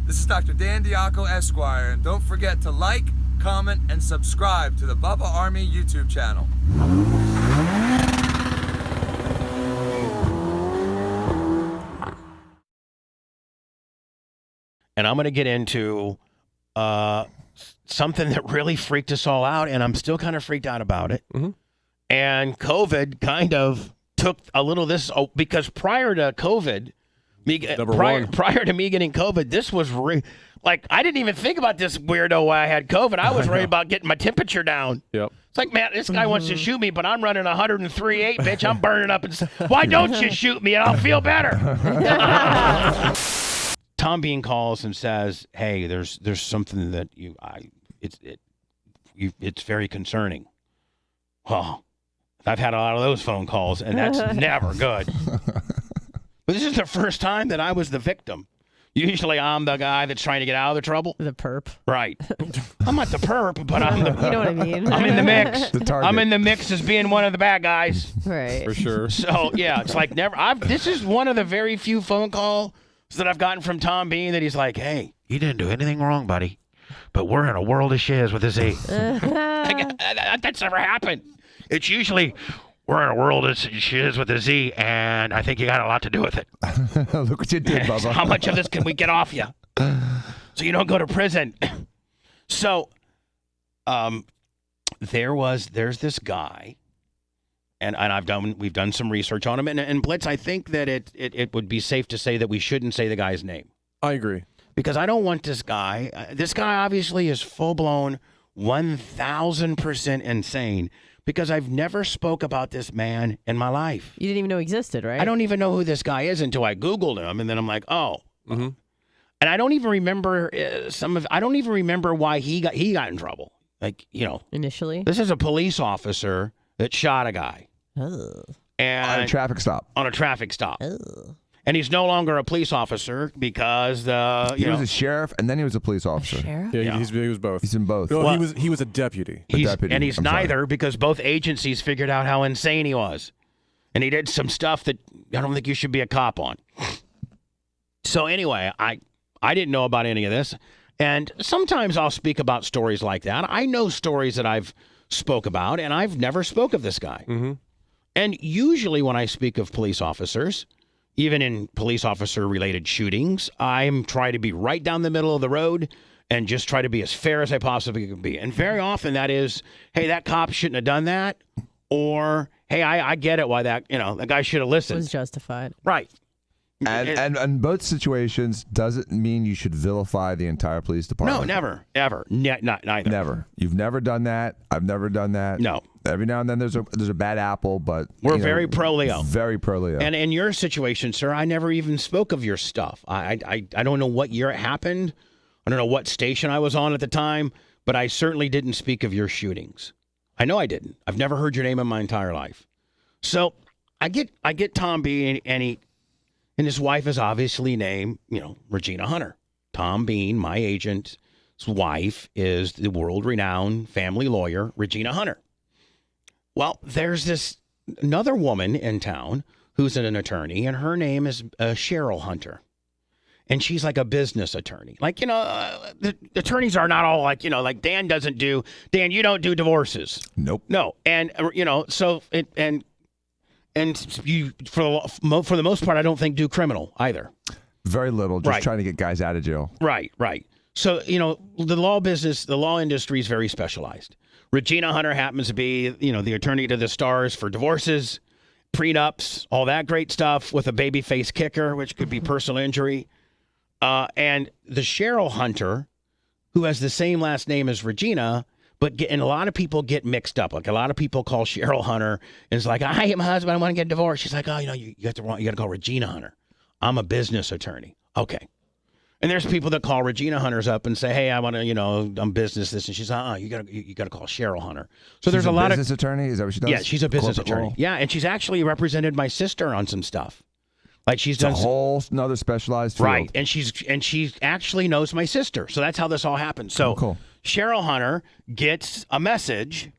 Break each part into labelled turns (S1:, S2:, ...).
S1: This is Dr. Dan Diaco, Esquire, and don't forget to like, comment, and subscribe to the Bubba Army YouTube channel.
S2: And I'm going to get into something that really freaked us all out, and I'm still kind of freaked out about it.
S3: Mm-hmm.
S2: And COVID kind of took a little of this, because prior to COVID, prior to me getting COVID, this was like, I didn't even think about this weirdo while I had COVID. I was worried about getting my temperature down.
S3: Yep.
S2: It's like, man, this guy wants to shoot me, but I'm running 103.8, bitch. I'm burning up. Why don't you shoot me and I'll feel better? Tom Bean calls and says, "Hey, there's something that it's very concerning." Well, I've had a lot of those phone calls, and that's never good. But this is the first time that I was the victim. Usually, I'm the guy that's trying to get out of the trouble.
S4: The perp.
S2: Right. I'm not the perp, but I'm the.
S4: You know what I mean?
S2: I'm in the mix.
S5: The target.
S2: I'm in the mix as being one of the bad guys.
S4: Right.
S3: For sure.
S2: So yeah, it's like never. This is one of the very few phone calls that I've gotten from Tom Bean that he's like, "Hey, you didn't do anything wrong, buddy, but we're in a world of shiz with a Z." That's never happened. It's usually, we're in a world of shiz with a Z, and I think you got a lot to do with it.
S5: Look what you did, Bubba.
S2: How much of this can we get off you so you don't go to prison? So there's this guy, and we've done some research on him, and Blitz, I think that it would be safe to say that we shouldn't say the guy's name.
S3: I agree.
S2: Because I don't want this guy. This guy obviously is full-blown 1,000% insane, because I've never spoke about this man in my life.
S4: You didn't even know he existed, right?
S2: I don't even know who this guy is until I Googled him, and then I'm like, oh.
S3: Mm-hmm.
S2: And I don't even remember I don't even remember why he got in trouble. Like,
S4: Initially?
S2: this is a police officer that shot a guy.
S4: Oh.
S2: And
S5: On a traffic stop.
S2: On a traffic stop.
S4: Oh.
S2: And he's no longer a police officer because
S5: he was a sheriff, and then he was a police officer.
S4: Sheriff?
S3: Yeah,
S2: Yeah.
S3: He was both.
S5: He's in both.
S3: No,
S2: Well,
S3: he was a deputy.
S5: deputy.
S2: And he's
S5: I'm sorry.
S2: neither, because both agencies figured out how insane he was. And he did some stuff that I don't think you should be a cop on. So anyway, I didn't know about any of this. And sometimes I'll speak about stories like that. I know stories that I've spoke about, and I've never spoke of this guy.
S3: Mm-hmm.
S2: And usually when I speak of police officers, even in police officer-related shootings, I'm trying to be right down the middle of the road and just try to be as fair as I possibly can be. And very often that is, hey, that cop shouldn't have done that, or, hey, I get it why that guy should have listened.
S4: Was justified.
S2: Right.
S5: And in both situations, doesn't mean you should vilify the entire police department.
S2: No, never, ever, neither.
S5: Never. You've never done that. I've never done that.
S2: No.
S5: Every now and then there's a bad apple, but
S2: We're very pro-Leo.
S5: Very pro-Leo.
S2: And in your situation, sir, I never even spoke of your stuff. I don't know what year it happened. I don't know what station I was on at the time, but I certainly didn't speak of your shootings. I know I didn't. I've never heard your name in my entire life. So I get Tom Bean, and his wife is obviously named, Regina Hunter. Tom Bean, my agent's wife, is the world-renowned family lawyer, Regina Hunter. Well, there's another woman in town who's an attorney, and her name is Cheryl Hunter. And she's like a business attorney. Like, the attorneys are not all like, like Dan, you don't do divorces.
S5: Nope.
S2: No. And, so, and you, for the most part, I don't think do criminal either.
S5: Very little, just
S2: Right.
S5: trying to get guys out of jail.
S2: Right. So, the law industry is very specialized. Regina Hunter happens to be, the attorney to the stars for divorces, prenups, all that great stuff with a baby face kicker, which could be personal injury. And the Cheryl Hunter, who has the same last name as Regina, and a lot of people get mixed up. Like a lot of people call Cheryl Hunter, and it's like, "Hi, my husband, I want to get divorced." She's like, "Oh, you got the wrong. You got to call Regina Hunter. I'm a business attorney." Okay. And there's people that call Regina Hunters up and say, "Hey, I want to, I'm business this," and she's, you got to call Cheryl Hunter. So there's a lot
S5: business attorney. Is that what she does?
S2: Yeah, she's a business
S5: Corporate
S2: attorney.
S5: role?
S2: Yeah, and she's actually represented my sister on some stuff. Like she's
S5: It's
S2: done
S5: a whole another specialized field.
S2: right, and she actually knows my sister. So that's how this all happened. So
S5: Cool.
S2: Cheryl Hunter gets a message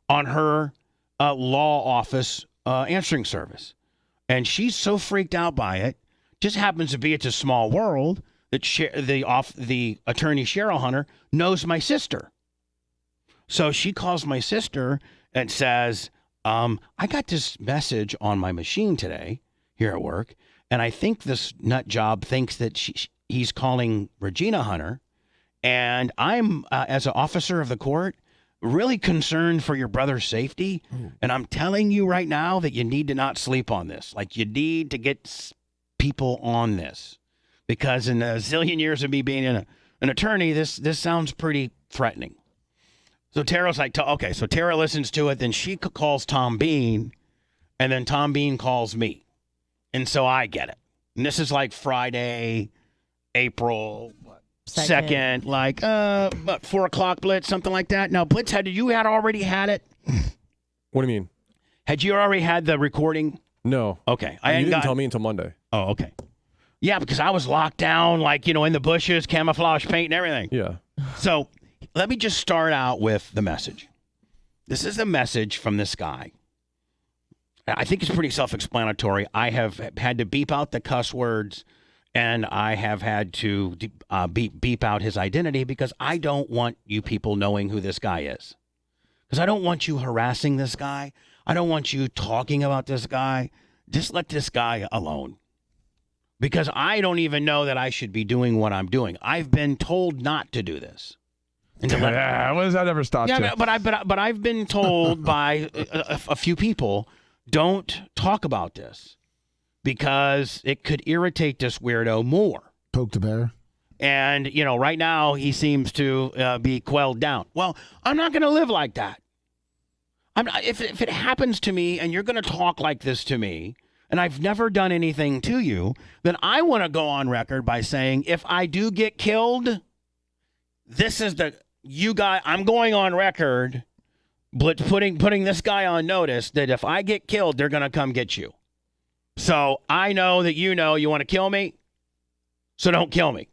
S2: on her law office answering service, and she's so freaked out by it. Just happens to be it's a small world that the attorney Cheryl Hunter knows my sister. So she calls my sister and says, I got this message on my machine today here at work, and I think this nut job thinks that he's calling Regina Hunter, and I'm, as an officer of the court, really concerned for your brother's safety, and I'm telling you right now that you need to not sleep on this. Like, you need to get people on this, because in a zillion years of me being an attorney, this sounds pretty threatening. So Tara's like, okay, so Tara listens to it, then she calls Tom Bean, and then Tom Bean calls me. And so I get it. And this is like Friday, April 2nd, like 4 o'clock Blitz, something like that. Now, Blitz, had already had it?
S3: What do you mean?
S2: Had you already had the recording?
S3: No.
S2: Okay.
S3: You didn't tell me until Monday.
S2: Oh, okay. Yeah, because I was locked down, like, in the bushes, camouflage paint and everything.
S3: Yeah.
S2: So let me just start out with the message. This is the message from this guy. I think it's pretty self-explanatory. I have had to beep out the cuss words, and I have had to beep out his identity, because I don't want you people knowing who this guy is. Because I don't want you harassing this guy. I don't want you talking about this guy. Just let this guy alone. Because I don't even know that I should be doing what I'm doing. I've been told not to do this.
S5: When does that ever stop you?
S2: Yeah, but I've been told by a few people, don't talk about this, because it could irritate this weirdo more.
S6: Poke the bear.
S2: And, right now he seems to be quelled down. Well, I'm not going to live like that. If it happens to me and you're going to talk like this to me, and I've never done anything to you, then I want to go on record by saying, if I do get killed, this is I'm going on record, putting this guy on notice that if I get killed, they're going to come get you. So I know that you want to kill me, so don't kill me.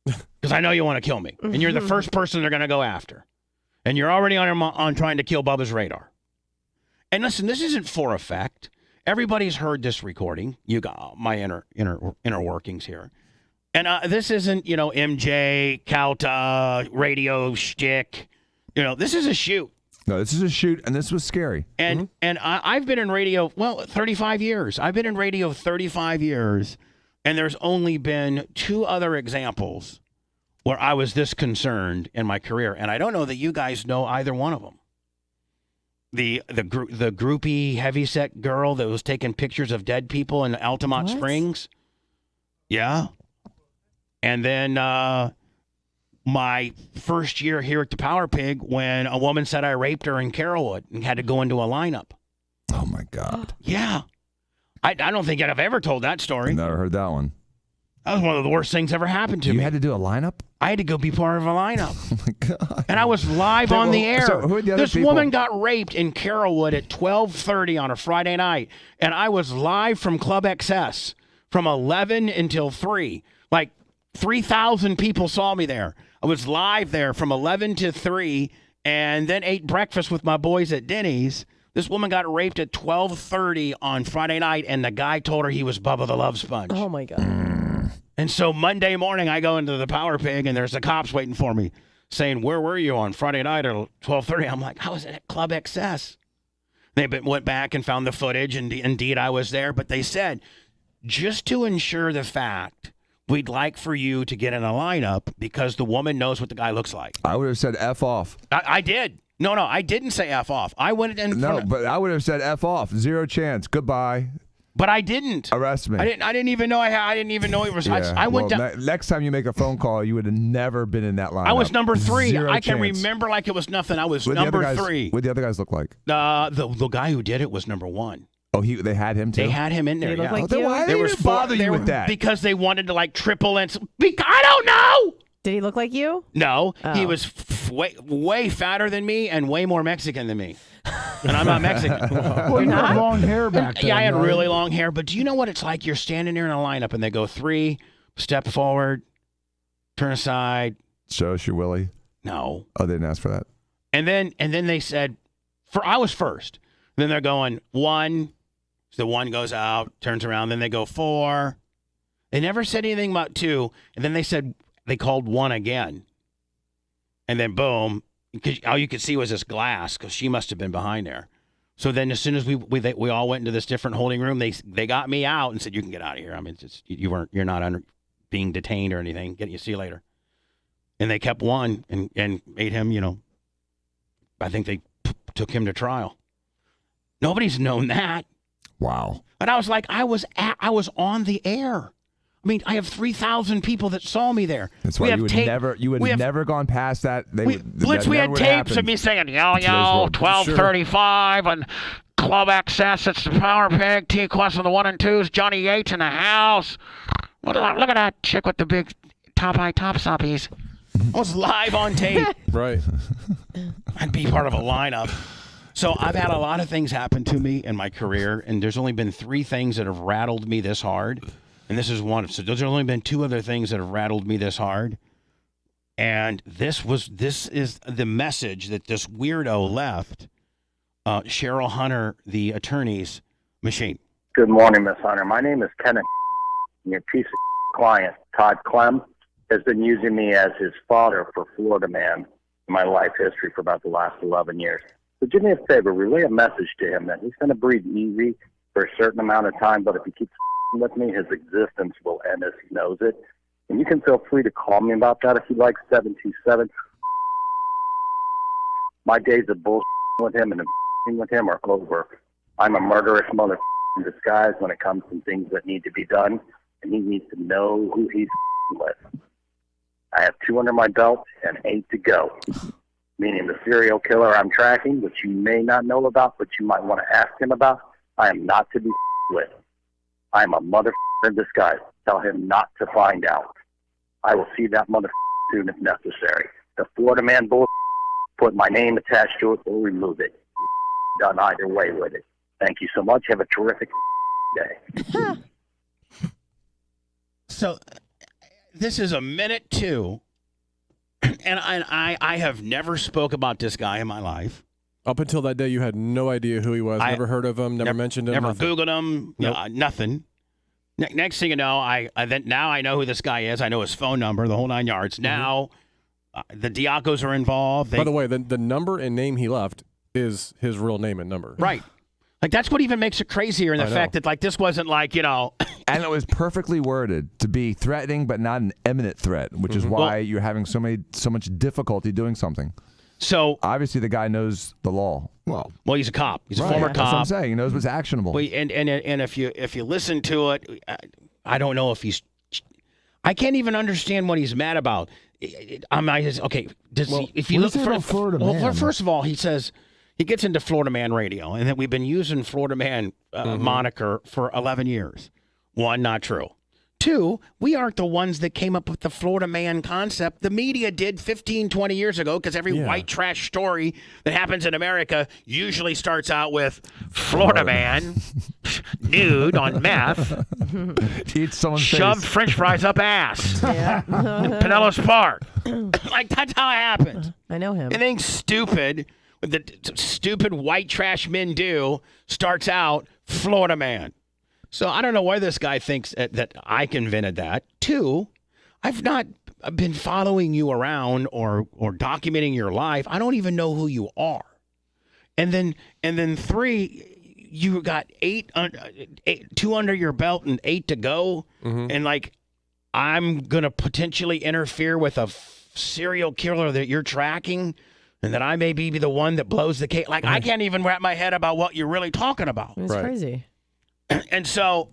S2: Because I know you want to kill me. And you're the first person they're going to go after. And you're already on trying to kill Bubba's radar. And listen, this isn't for effect. Everybody's heard this recording. You got my inner workings here. And this isn't, MJ, Calta, radio shtick. This is a shoot.
S5: No, this is a shoot, and this was scary.
S2: And I've been in radio, 35 years. I've been in radio 35 years, and there's only been 2 other examples where I was this concerned in my career, and I don't know that you guys know either one of them. The groupie heavyset girl that was taking pictures of dead people in Altamont Springs. Yeah. And then my first year here at the Power Pig, when a woman said I raped her in Carrollwood and had to go into a lineup.
S5: Oh, my God.
S2: Yeah. I don't think I've ever told that story.
S5: I never heard that one.
S2: That was one of the worst things ever happened to me.
S5: You had to do a lineup?
S2: I had to go be part of a lineup.
S5: Oh, my God.
S2: And I was live on the air.
S5: So who are the other
S2: This
S5: people?
S2: woman got raped in Carrollwood at 12:30 on a Friday night. And I was live from Club XS from 11 until 3. Like 3,000 people saw me there. I was live there from 11 to 3 and then ate breakfast with my boys at Denny's. This woman got raped at 12:30 on Friday night, and the guy told her he was Bubba the Love Sponge.
S4: Oh, my God.
S2: And so Monday morning, I go into the Power Pig, and there's the cops waiting for me saying, where were you on Friday night at 12:30? I'm like, I was at Club XS. They went back and found the footage, and indeed I was there. But they said, just to ensure the fact, we'd like for you to get in a lineup because the woman knows what the guy looks like.
S5: I would have said F off.
S2: I did. No, I didn't say F off. I went in front
S5: but I would have said F off. Zero chance. Goodbye.
S2: But I didn't.
S5: Arrest me.
S2: I didn't even know I didn't even know it was.
S5: Yeah.
S2: I went down.
S5: Next time you make a phone call, you would have never been in that line.
S2: I was number 3.
S5: Zero
S2: I can
S5: chance.
S2: remember like it was nothing. I was
S5: What did the
S2: number
S5: other guys-
S2: 3.
S5: What did the other guys look like?
S2: The guy who did it was number 1.
S5: Oh, they had him too?
S2: They had him in there.
S4: Did he look
S2: Yeah.
S4: like
S5: Oh, then
S4: you?
S5: why
S2: There
S5: did
S2: was
S5: it bother you with that?
S2: Because they wanted to like triple and I don't know.
S4: Did he look like you?
S2: No, he
S4: Oh.
S2: was way fatter than me and way more Mexican than me. And I'm not Mexican.
S6: Well, you had long hair back then.
S2: Yeah, I had
S6: right?
S2: really long hair. But do you know what it's like? You're standing there in a lineup and they go 3, step forward, turn aside.
S5: Show us your willy.
S2: No.
S5: Oh, they didn't ask for that.
S2: And then they said, I was first. Then they're going 1. So the 1 goes out, turns around. Then they go 4. They never said anything about 2, and then they called 1 again. And then boom, all you could see was this glass because she must have been behind there. So then as soon as we all went into this different holding room, they got me out and said, "You can get out of here. I mean, you're not being detained or anything. See you later." And they kept 1 and made him, I think they took him to trial. Nobody's known that.
S5: Wow.
S2: And I was like, I was on the air. I mean, I have 3,000 people that saw me there.
S5: That's why you would never gone past that.
S2: We had tapes of me saying, yo, 1235 and club access. It's the Power Pig. T-Quest on the 1 and 2s. Johnny Yates in the house. Look at that chick with the big top-eye top-soppies. I was live on tape.
S3: Right.
S2: I'd be part of a lineup. So I've had a lot of things happen to me in my career, and there's only been 3 things that have rattled me this hard. And this is one. So there's only been 2 other things that have rattled me this hard. And this is the message that this weirdo left Cheryl Hunter, the attorney's machine.
S7: Good morning, Miss Hunter. My name is Kenneth. Your piece of client, Todd Clem, has been using me as his father for Florida Man in my life history for about the last 11 years. So do me a favor, relay a message to him that he's going to breathe easy for a certain amount of time, but if he keeps with me, his existence will end as he knows it. And you can feel free to call me about that if you like, 727. My days of bullshit with him and with him are over. I'm a murderous mother in disguise when it comes to things that need to be done, and he needs to know who he's with. I have 2 under my belt and 8 to go, meaning the serial killer I'm tracking, which you may not know about, but you might want to ask him about, I am not to be with. I am a mother in disguise. Tell him not to find out. I will see that mother soon if necessary. The Florida Man bull, put my name attached to it or remove it. Done either way with it. Thank you so much. Have a terrific day.
S2: So this is a minute 2, and I have never spoke about this guy in my life.
S3: Up until that day, you had no idea who he was. Never heard of him. Never mentioned him.
S2: Never
S3: nothing.
S2: Googled him.
S3: Nope.
S2: Nothing. Next thing you know, now I know who this guy is. I know his phone number, the whole 9 yards. Mm-hmm. Now the Diacos are involved.
S3: By the way, the number and name he left is his real name and number.
S2: Right. Like, that's what even makes it crazier in the fact that, like, this wasn't like,
S5: And it was perfectly worded to be threatening, but not an imminent threat, which is why you're having so much difficulty doing something.
S2: So
S5: obviously the guy knows the law.
S2: Well, he's a cop. He's a former cop.
S5: That's what I'm saying. He knows what's actionable.
S2: Well, and if you listen to it, I don't know if he's. I can't even understand what he's mad about. Okay. If you look for
S6: Florida Man?
S2: Well, first of all, he says he gets into Florida Man radio, and that we've been using Florida Man moniker for 11 years. 1, not true. 2, we aren't the ones that came up with the Florida Man concept. The media did 15, 20 years ago, because every white trash story that happens in America usually starts out with Florida Man, nude on meth,
S5: eat someone's
S2: shoved
S5: face.
S2: French fries up ass, Pinellas Park. Like, that's how it happens.
S4: I know him.
S2: Anything stupid that stupid white trash men do starts out Florida Man. So I don't know why this guy thinks that I invented that. 2, I've not been following you around or documenting your life. I don't even know who you are. And then 3, you got 2 under your belt and 8 to go. Mm-hmm. And like, I'm gonna potentially interfere with a serial killer that you're tracking, and that I may be the one that blows the cake. Like, I can't even wrap my head about what you're really talking about.
S4: It's crazy.
S2: And so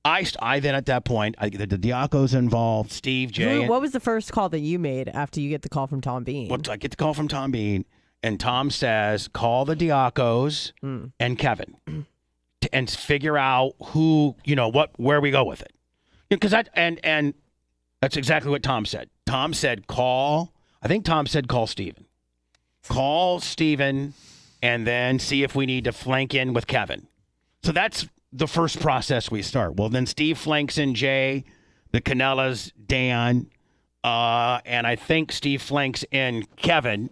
S2: I then at that point, the Diaco's involved, Steve, Jay.
S4: What was the first call that you made after you get the call from Tom Bean?
S2: I get the call from Tom Bean, and Tom says, call the Diacos and Kevin and figure out who, where we go with it. Because and that's exactly what Tom said. Tom said, call Steven. Call Steven and then see if we need to flank in with Kevin. So that's the first process we start. Well, then Steve flanks in Jay, the Canellas, Dan, and I think Steve flanks in Kevin.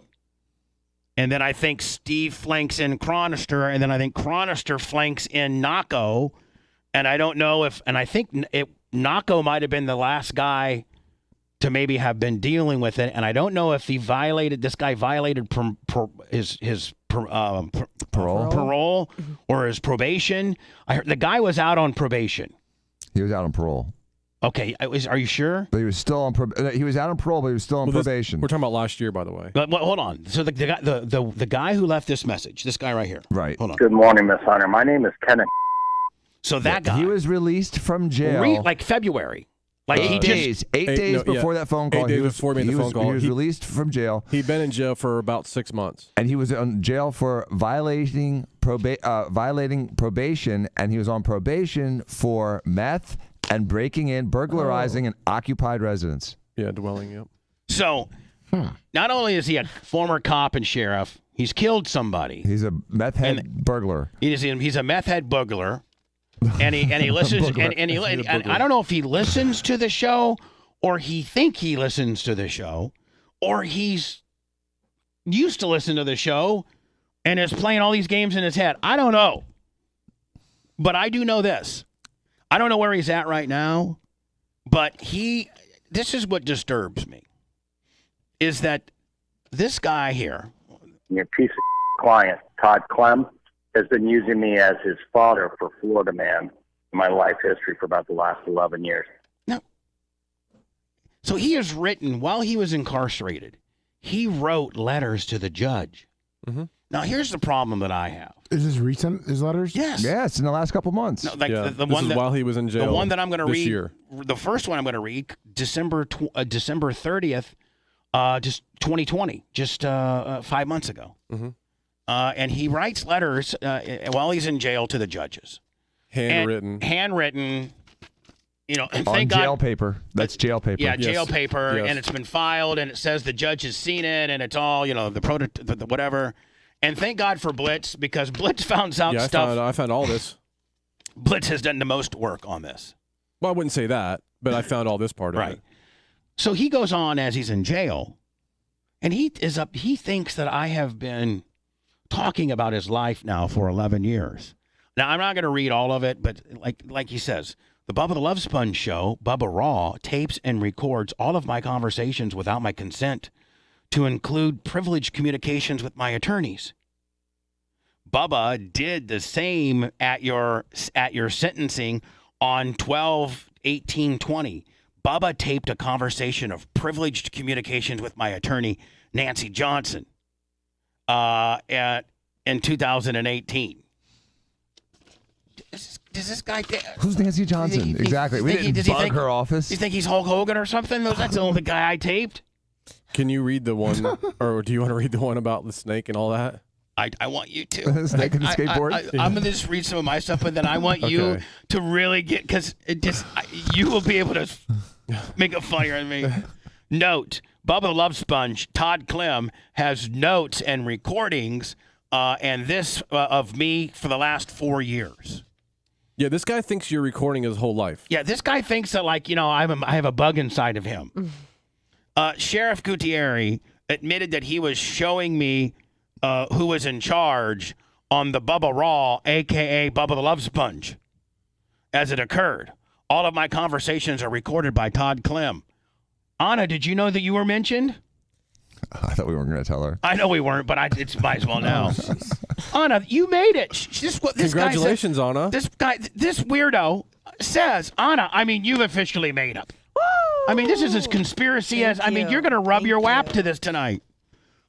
S2: And then I think Steve flanks in Chronister, and then I think Chronister flanks in Naco. And I don't know if, and I think Naco might have been the last guy to maybe have been dealing with it, and I don't know if this guy violated his parole or his probation. I heard the guy was out on probation.
S5: He was out on parole.
S2: Okay, are you sure?
S5: But he was still on. He was out on parole, but he was still on probation.
S3: We're talking about last year, by the way.
S2: But hold on. So the guy who left this message, this guy right here.
S5: Right.
S2: Hold on.
S7: Good morning, Miss Hunter. My name is Kenneth.
S2: So that guy.
S5: He was released from jail.
S2: Like February. Like
S5: eight days before that phone call.
S3: 8 days before he made the phone call.
S5: He was released from jail.
S3: He'd been in jail for about 6 months.
S5: And he was in jail for violating probation, and he was on probation for meth and breaking in, burglarizing an occupied residence.
S3: Yeah, dwelling, yep.
S2: So, not only is he a former cop and sheriff, he's killed somebody.
S5: He's a meth head burglar.
S2: He's a meth head burglar. And he listens and I don't know if he listens to the show or he listens to the show or he's used to listen to the show and is playing all these games in his head. I don't know. But I do know this. I don't know where he's at right now, but this is what disturbs me. Is that this guy here,
S7: Your piece of client, Todd Clem, has been using me as his father for Florida Man in my life history for about the last 11 years.
S2: No. So he has written, while he was incarcerated, he wrote letters to the judge.
S3: Mm-hmm.
S2: Now, here's the problem that I have.
S6: Is this recent, his letters?
S2: Yes.
S5: Yes, in the last couple months.
S2: No, like
S3: Yeah,
S2: the
S3: this
S2: one
S3: is
S2: that,
S3: while he was in jail.
S2: The one that I'm going to read,
S3: year.
S2: the first one I'm going to read, December 30th, just 2020, just 5 months ago.
S3: Mm-hmm.
S2: And he writes letters while he's in jail to the judges.
S3: Handwritten.
S2: Handwritten. And
S5: on
S2: thank
S5: jail
S2: God,
S5: paper. That's jail paper.
S2: Yeah,
S3: Yes.
S2: jail paper,
S3: Yes.
S2: and it's been filed, and it says the judge has seen it, and it's all the whatever. And thank God for Blitz, because Blitz found out stuff.
S3: I found all this.
S2: Blitz has done the most work on this.
S3: Well, I wouldn't say that, but I found all this part of it.
S2: So he goes on as he's in jail, and he thinks that I have been talking about his life now for 11 years. Now, I'm not going to read all of it, but like he says, the Bubba the Love Sponge show, Bubba Raw, tapes and records all of my conversations without my consent to include privileged communications with my attorneys. Bubba did the same at your sentencing on 12/18/20. Bubba taped a conversation of privileged communications with my attorney, Nancy Johnson, in 2018. Does this guy
S5: Who's Nancy Johnson? Exactly. We didn't bug her office.
S2: Do you think he's Hulk Hogan or something? That's the only guy I taped.
S3: Can you read the one, or do you want to read the one about the snake and all that?
S2: I want you to.
S5: Snake and the skateboard?
S2: I'm going to just read some of my stuff, but then I want you to really get, because you will be able to make it funnier than me. Note, Bubba the Love Sponge, Todd Clem, has notes and recordings and this of me for the last 4 years.
S3: Yeah, this guy thinks you're recording his whole life.
S2: Yeah, this guy thinks that, I have a bug inside of him. Sheriff Gutierrez admitted that he was showing me who was in charge on the Bubba Raw, a.k.a. Bubba the Love Sponge, as it occurred. All of my conversations are recorded by Todd Clem. Anna, did you know that you were mentioned?
S5: I thought we weren't going to tell her.
S2: I know we weren't, but it's might as well now. Anna, you made it.
S3: Congratulations, Anna.
S2: This weirdo says, Anna, you've officially made it. This is as conspiracy as, you're going to rub your wap to this tonight.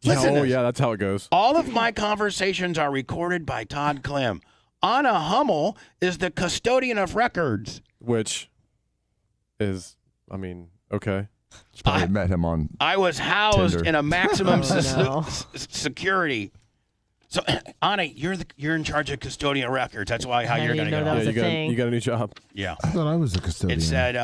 S2: Listen to this.
S3: Yeah, that's how it goes.
S2: All of my conversations are recorded by Todd Clem. Anna Hummel is the custodian of records.
S3: Which is, okay.
S5: She probably met him on
S2: I was housed
S5: Tinder.
S2: in a maximum security. So, Anna, you're in charge of custodian records. That's how you're going to get on.
S4: was a thing.
S3: You got a new job.
S2: Yeah.
S6: I thought I was the custodian.
S2: It said,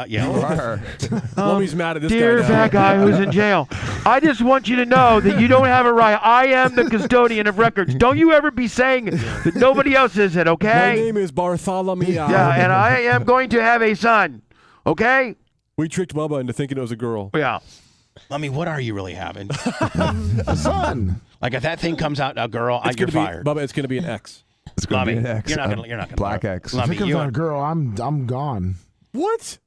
S3: Mommy's mad at this
S8: Dear
S3: guy now.
S8: bad guy who's in jail, I just want you to know that you don't have a right. I am the custodian of records. Don't you ever be saying that nobody else is it,
S3: My
S8: okay?
S3: name is Bartholomew.
S8: Yeah, and I am going to have a son, okay?
S3: We tricked Bubba into thinking it was a girl.
S2: Yeah. Mommy, what are you really having?
S6: A son.
S2: Like, if that thing comes out a girl, you're fired.
S3: Bubba, it's going to be an X.
S5: It's going to be
S2: Mommy,
S5: an X.
S2: you're not gonna
S5: Black X.
S2: Mommy,
S6: If it comes out a girl, I'm gone.
S3: What?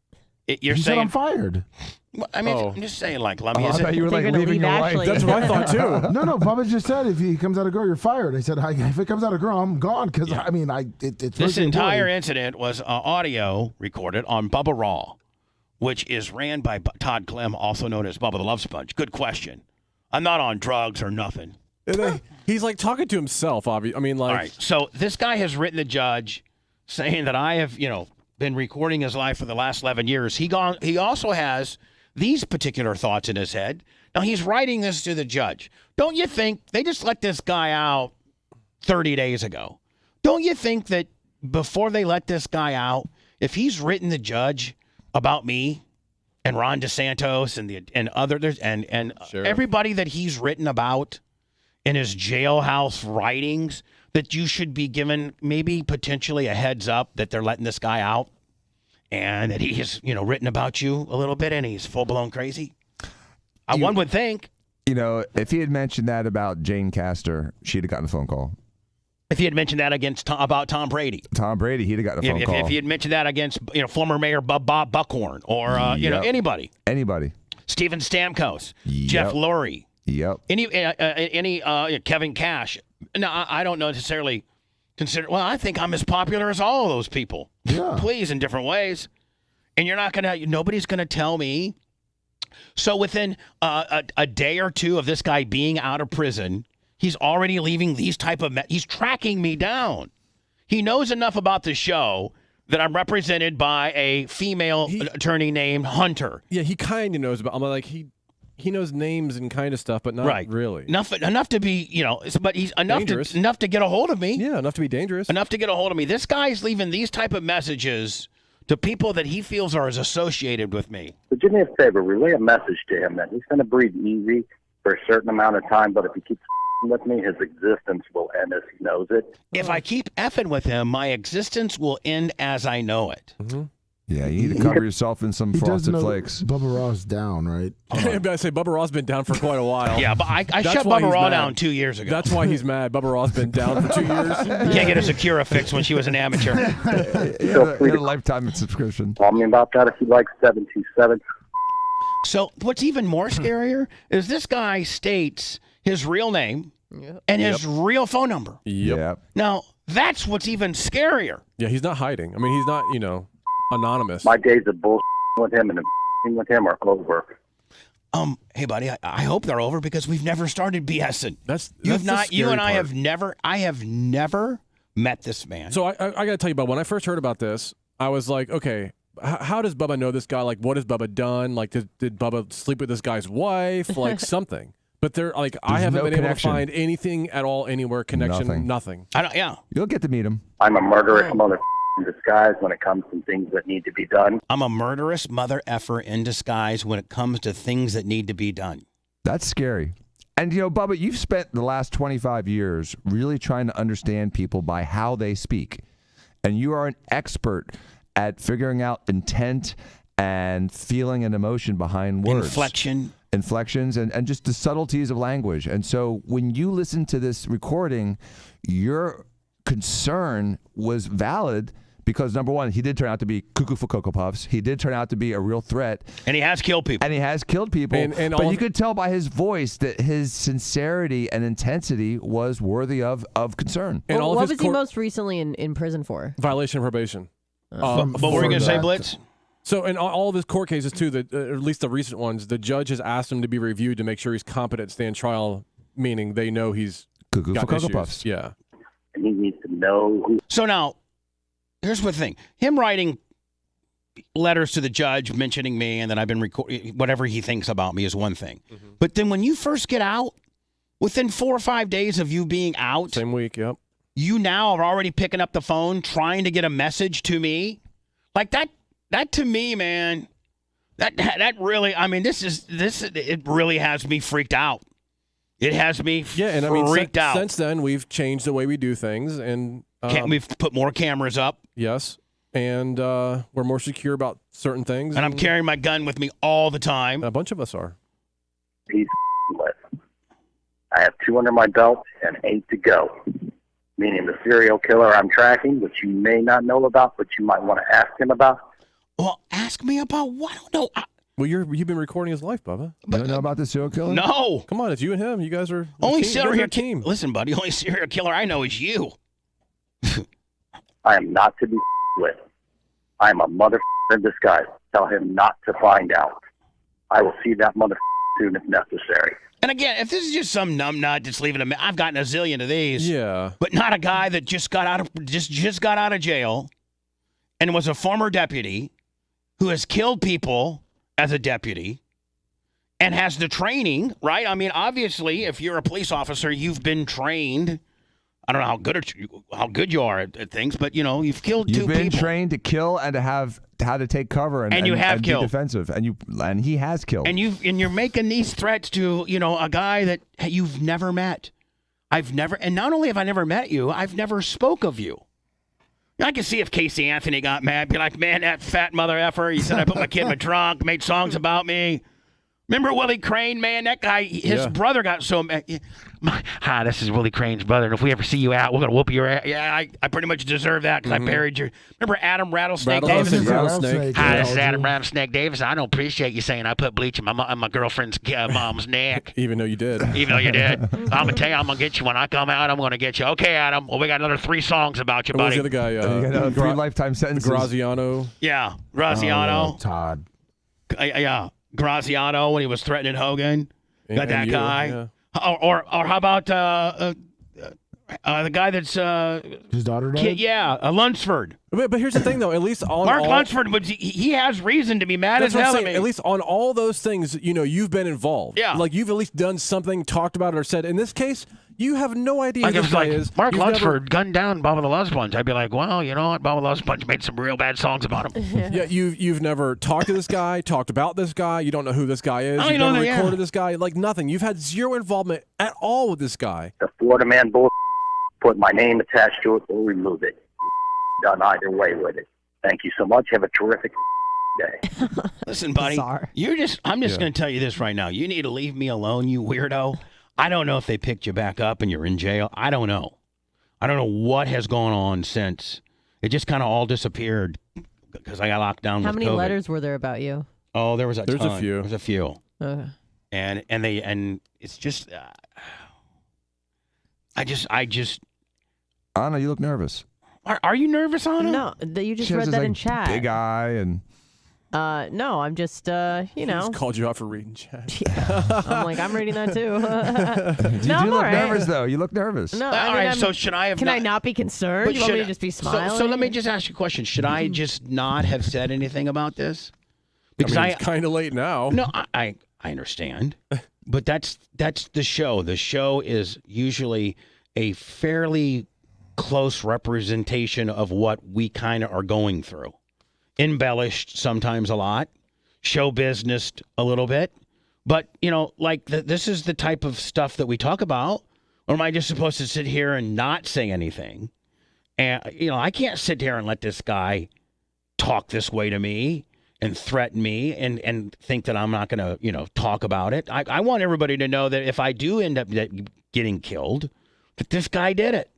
S2: you're
S6: He said
S2: saying
S6: I'm fired.
S2: Well, I mean,
S3: Oh.
S2: I'm just saying, like, Lummy,
S5: I
S2: is
S5: thought
S2: it?
S5: you were
S4: They're
S5: like
S4: gonna
S5: leaving
S4: leave
S5: your
S4: Ashley.
S5: wife.
S3: That's what I thought too.
S6: No, Bubba just said if he comes out of girl, you're fired. I said, if it comes out of girl, I'm gone. Because, I mean, it's
S2: This
S6: really
S2: entire
S6: important.
S2: incident was audio recorded on Bubba Raw, which is ran by Todd Clem, also known as Bubba the Love Sponge. Good question. I'm not on drugs or nothing.
S3: He's like talking to himself, obviously. I mean, like,
S2: All right. So this guy has written the judge saying that I have, been recording his life for the last 11 years. He also has these particular thoughts in his head. Now, he's writing this to the judge. Don't you think they just let this guy out 30 days ago? Don't you think that before they let this guy out, if he's written the judge about me and Ron DeSantos and others and
S3: Sure.
S2: everybody that he's written about in his jailhouse writings, that you should be given maybe potentially a heads up that they're letting this guy out and that he's, written about you a little bit and he's full-blown crazy? One would think.
S5: If he had mentioned that about Jane Castor, she'd have gotten a phone call.
S2: If he had mentioned that about Tom Brady.
S5: Tom Brady, he'd have gotten a phone call.
S2: If he had mentioned that against, former Mayor Bob Buckhorn or, anybody.
S5: Anybody.
S2: Stephen Stamkos,
S5: Yep.
S2: Jeff Lurie,
S5: Yep.
S2: any Kevin Cash. No, I don't necessarily consider. Well, I think I'm as popular as all of those people.
S6: Yeah.
S2: Please, in different ways. And nobody's gonna tell me. So within a day or two of this guy being out of prison, he's already leaving these type of. He's tracking me down. He knows enough about the show that I'm represented by a female attorney named Hunter.
S3: yeah, he kind of knows about. I'm like he knows names and kind of stuff, but not really.
S2: Enough to be, but he's
S3: Dangerous.
S2: enough to get a hold of me.
S3: Yeah, enough to be dangerous.
S2: Enough to get a hold of me. This guy's leaving these type of messages to people that he feels are as associated with me.
S7: So do me a favor, relay a message to him that he's going to breathe easy for a certain amount of time, but if he keeps with me, his existence will end as he knows it.
S2: If I keep effing with him, my existence will end as I know it.
S3: Mm-hmm.
S5: Yeah, you need to cover yourself in some
S6: He does
S5: frosted
S6: know
S5: flakes.
S6: Bubba Raw's down, right?
S3: I say Bubba Raw's been down for quite a while.
S2: Yeah, but I
S3: That's
S2: shut
S3: why
S2: Bubba
S3: he's
S2: Raw
S3: mad.
S2: down 2 years ago.
S3: That's why he's mad. Bubba Raw's been down for 2 years.
S2: Can't get a Secura fix when she was an amateur.
S5: He had a lifetime subscription.
S7: Call me about that if you'd like, 727.
S2: So what's even more scarier is this guy states his real name and his real phone number.
S5: Yep.
S2: Now, that's what's even scarier.
S3: Yeah, he's not hiding. I mean, he's not, anonymous.
S7: My days of bullshit with him and with him are over.
S2: Hey buddy, I hope they're over because we've never started BSing.
S3: That's
S2: You
S3: the
S2: and
S3: scary
S2: I
S3: part.
S2: have never met this man.
S3: So I got to tell you about when I first heard about this, I was like, okay, how does Bubba know this guy? Like, what has Bubba done? Like, did Bubba sleep with this guy's wife? Like, something. But they're like, I haven't
S5: no
S3: been
S5: connection.
S3: able to find anything at all anywhere. Connection, nothing.
S2: I don't. Yeah,
S5: You'll get to meet him.
S7: I'm a murderous mother in disguise when it comes to things that need to be done.
S2: I'm a murderous mother effer in disguise when it comes to things that need to be done.
S5: That's scary. And, Bubba, you've spent the last 25 years really trying to understand people by how they speak. And you are an expert at figuring out intent and feeling and emotion behind words. Inflections and just the subtleties of language. And so when you listen to this recording, your concern was valid because, number one, he did turn out to be cuckoo for Cocoa Puffs. He did turn out to be a real threat.
S2: And he has killed people.
S3: And
S5: But you could tell by his voice that his sincerity and intensity was worthy of concern.
S3: And all of
S4: what
S3: his
S4: was he most recently in prison for?
S3: violation of probation.
S2: But what were you going to say, Blitz?
S3: So in all of his court cases too, or at least the recent ones, the judge has asked him to be reviewed to make sure he's competent to stand trial, meaning they know he's
S5: Cuckoo
S3: got
S5: for Cocoa
S3: issues.
S5: Puffs.
S3: Yeah.
S7: And he needs to know who.
S2: So now, here's the thing. Him writing letters to the judge mentioning me and that I've been recording, whatever he thinks about me is one thing.
S3: Mm-hmm.
S2: But then when you first get out, within 4 or 5 days of you being out,
S3: Same week. Yep.
S2: you now are already picking up the phone trying to get a message to me. Like that to me, man, that really, I mean, it really has me freaked out. It has me
S3: Yeah, and I mean,
S2: freaked out.
S3: since then we've changed the way we do things, and
S2: We've put more cameras up.
S3: yes, and we're more secure about certain things.
S2: And I'm carrying my gun with me all the time.
S3: A bunch of us are.
S7: he's with. I have 2 under my belt and 8 to go. Meaning the serial killer I'm tracking, which you may not know about, but you might want to ask him about.
S2: Well, ask me about what? I don't know.
S3: Well, you've been recording his life, Bubba.
S5: You don't know about this serial killer?
S2: No.
S3: Come on, it's you and him. You guys are
S2: Only
S3: team.
S2: serial
S3: team.
S2: Listen, buddy, only serial killer I know is you.
S7: I am not to be with. I am a mother in disguise. Tell him not to find out. I will see that mother soon if necessary.
S2: And again, if this is just some numbnut that's leaving I've gotten a zillion of these.
S3: Yeah.
S2: But not a guy that just got out of jail and was a former deputy who has killed people as a deputy and has the training, right? I mean, obviously, if you're a police officer, you've been trained. I don't know how good you are at things, but you've killed two people.
S5: You've been trained to kill and to have how to take cover and
S2: you have killed.
S5: Be defensive, and he has killed.
S2: And you're making these threats to a guy that you've never met. And not only have I never met you, I've never spoke of you. I can see if Casey Anthony got mad, be like, man, that fat mother effer. He said I put my kid in my trunk, made songs about me. Remember Willie Crane, man? That guy, his brother got so mad. Hi, this is Willie Crane's brother, and if we ever see you out, we're going to whoop your ass. Yeah, I pretty much deserve that because I buried your... Remember Adam Rattlesnake Davis?
S3: Rattlesnake.
S2: Hi, this is Adam Rattlesnake Davis. I don't appreciate you saying I put bleach in my girlfriend's mom's neck.
S3: Even though you did.
S2: Even though you did. I'm going to tell you, I'm going to get you. When I come out, I'm going to get you. Okay, Adam. Well, we got another 3 songs about you,
S3: What was
S2: buddy.
S3: the other guy?
S5: you got another 3 lifetime sentences.
S3: Graziano.
S2: Yeah, Graziano.
S6: Todd.
S2: Yeah. Graziano when he was threatening Hogan. Got that
S3: you,
S2: guy.
S3: yeah.
S2: Or how about the guy that's
S6: His daughter died?
S2: Lunsford.
S3: But here's the thing, though. At least on
S2: Mark Lunsford, but he has reason to be mad as hell at me.
S3: At least on all those things, you've been involved.
S2: Yeah.
S3: Like you've at least done something, talked about it, or said. In this case, you have no idea who
S2: Like if
S3: this guy
S2: like
S3: is.
S2: Mark
S3: You've
S2: Lunsford gunned down Bubba the Love Sponge, I'd be like, well, you know what? Bubba the Love Sponge made some real bad songs about him.
S3: Yeah, you've never talked to this guy, talked about this guy. You don't know who this guy is.
S2: I
S3: You've
S2: don't
S3: never
S2: know that,
S3: recorded this guy. Like nothing. You've had zero involvement at all with this guy.
S7: The Florida man bull put my name attached to it or remove it. Done either way with it. Thank you so much. Have a terrific day.
S2: Listen, buddy,
S4: Bizarre.
S2: I'm just going to tell you this right now. You need to leave me alone, you weirdo. I don't know if they picked you back up and you're in jail. I don't know. I don't know what has gone on since. It just kind of all disappeared because I got locked down
S4: How
S2: with
S4: many
S2: COVID.
S4: letters were there about you?
S2: Oh, there's a
S3: few.
S2: There's a few.
S4: Okay.
S2: And it's just I just
S5: Anna, you look nervous.
S2: Are you nervous, Anna?
S4: No, you just
S5: She has
S4: read
S5: this,
S4: that
S5: like,
S4: in chat.
S5: Big eye and.
S4: No, I'm just,
S3: He just called you out for reading chat.
S4: I'm like, I'm reading that too.
S5: You
S4: I'm
S5: do
S4: all
S5: look
S4: right.
S5: nervous, though. You look nervous.
S4: No,
S2: All
S4: I mean,
S2: right, so should I have
S4: can I not be concerned? You want me to just be smiling?
S2: So let me just ask you a question. Should I just not have said anything about this? Because
S3: it's kind of late now.
S2: No, I understand. But that's the show. The show is usually a fairly close representation of what we kind of are going through. Embellished sometimes a lot, show business a little bit. But, this is the type of stuff that we talk about. Or am I just supposed to sit here and not say anything? And, I can't sit here and let this guy talk this way to me and threaten me and think that I'm not going to, talk about it. I want everybody to know that if I do end up getting killed, that this guy did it.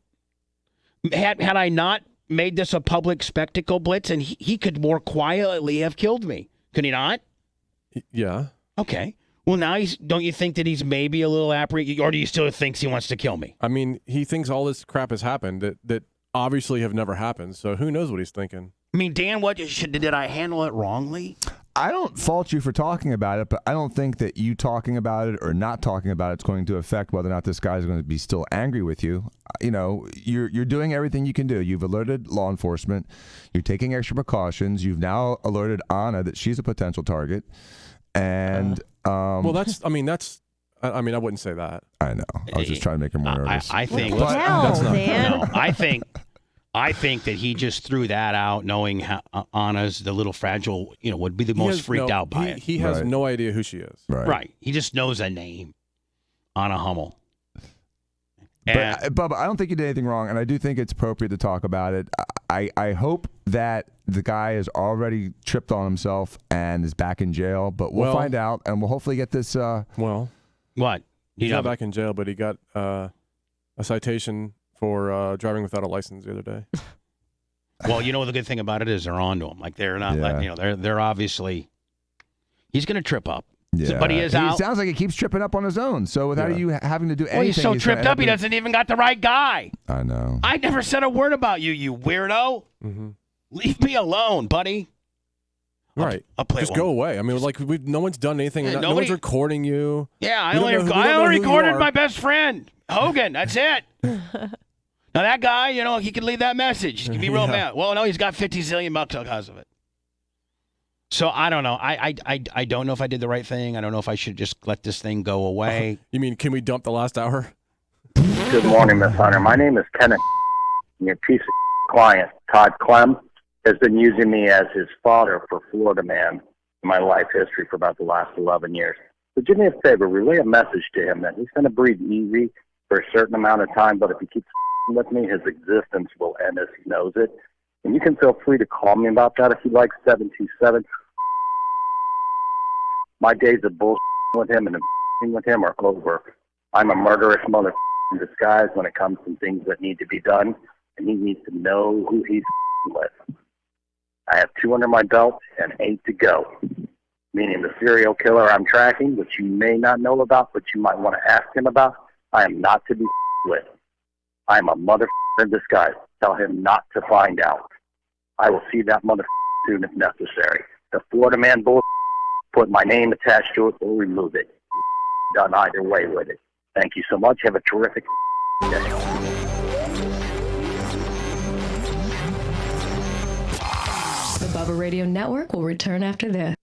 S2: Had I not made this a public spectacle, Blitz, and he could more quietly have killed me. Could he not?
S3: Yeah.
S2: Okay. Well, now don't you think that he's maybe a little apprehensive, or do you still think he wants to kill me?
S3: I mean, he thinks all this crap has happened that obviously have never happened. So who knows what he's thinking?
S2: I mean, Dan, did I handle it wrongly?
S5: I don't fault you for talking about it, but I don't think that you talking about it or not talking about it is going to affect whether or not this guy's going to be still angry with you. You're doing everything you can do. You've alerted law enforcement. You're taking extra precautions. You've now alerted Anna that she's a potential target. And
S3: well, I wouldn't say that.
S5: I know. I was just trying to make her more nervous.
S2: I think
S4: What the hell, Dan?
S2: No, I think that he just threw that out, knowing how Anna's the little fragile, would be the most freaked out by it.
S3: He has
S5: Right.
S3: no idea who she is.
S2: Right. He just knows a name, Anna Hummel.
S5: But Bubba, I don't think you did anything wrong, and I do think it's appropriate to talk about it. I hope that the guy has already tripped on himself and is back in jail, but we'll find out, and we'll hopefully get this.
S2: What?
S3: He's not back in jail, but he got a citation for driving without a license the other day.
S2: Well, you know the good thing about it is they're on to him. Like they're not, they're obviously. He's going to trip up.
S5: Yeah.
S2: But he is out.
S5: Sounds like he keeps tripping up on his own. So without you having to do anything,
S2: he's so tripped up he doesn't even got the right guy.
S5: I know.
S2: I never said a word about you, you weirdo.
S3: Mm-hmm.
S2: Leave me alone, buddy.
S3: Right.
S2: I'll play
S3: Just
S2: one.
S3: go away. I mean, like no one's done anything.
S2: Yeah,
S3: no one's recording you.
S2: Yeah, I
S3: We don't
S2: only
S3: know who you
S2: recorded
S3: are.
S2: my best friend, Hogan. That's it. Now that guy, he can leave that message. He can be real mad. Well, no, he's got 50 zillion bucks because of it. So I don't know. I don't know if I did the right thing. I don't know if I should just let this thing go away.
S3: You mean, can we dump the last hour?
S7: Good morning, Miss Hunter. My name is Kenneth. Your piece of client, Todd Clem, has been using me as his fodder for Florida Man in my life history for about the last 11 years. So do me a favor, relay a message to him that he's going to breathe easy for a certain amount of time, but if he keeps with me, his existence will end as he knows it. And you can feel free to call me about that if you like, 727. My days of bullshit with him and with him are over. I'm a murderous mother in disguise when it comes to things that need to be done, and he needs to know who he's with. I have 2 under my belt and 8 to go, meaning the serial killer I'm tracking, which you may not know about, but you might want to ask him about, I am not to be with. I am a mother in disguise. Tell him not to find out. I will see that mother soon if necessary. The Florida Man bull, put my name attached to it or remove it. Done either way with it. Thank you so much. Have a terrific day.
S9: The Bubba Radio Network will return after this.